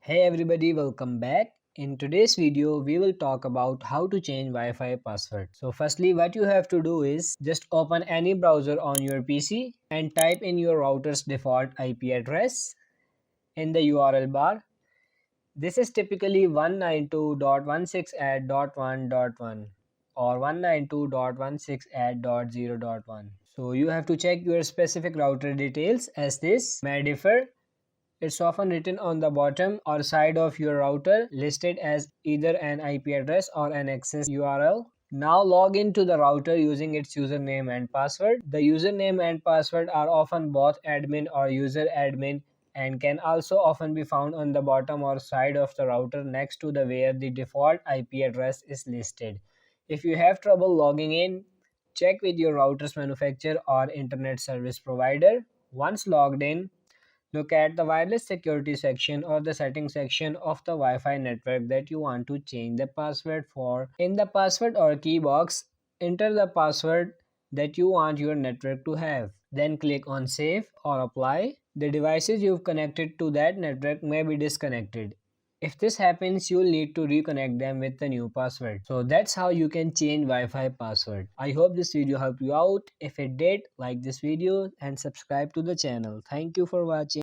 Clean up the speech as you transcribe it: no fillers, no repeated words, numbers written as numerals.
Hey everybody, welcome back. In today's video, we will talk about how to change Wi-Fi password. So firstly, what you have to do is just open any browser on your PC and type in your router's default IP address in the URL bar. This is typically 192.168.1.1 or 192.168.0.1. So you have to check your specific router details as this may differ. It's often written on the bottom or side of your router, listed as either an IP address or an access URL. Now log into the router using its username and password. The username and password are often both admin or user admin and can also often be found on the bottom or side of the router next to the where the default IP address is listed. If you have trouble logging in, check with your router's manufacturer or internet service provider. Once logged in, look at the wireless security section or the settings section of the Wi-Fi network that you want to change the password for. In the password or key box, enter the password that you want your network to have. Then click on Save or Apply. The devices you've connected to that network may be disconnected. If this happens, you'll need to reconnect them with the new password. So that's how you can change Wi-Fi password. I hope this video helped you out. If it did, like this video and subscribe to the channel. Thank you for watching.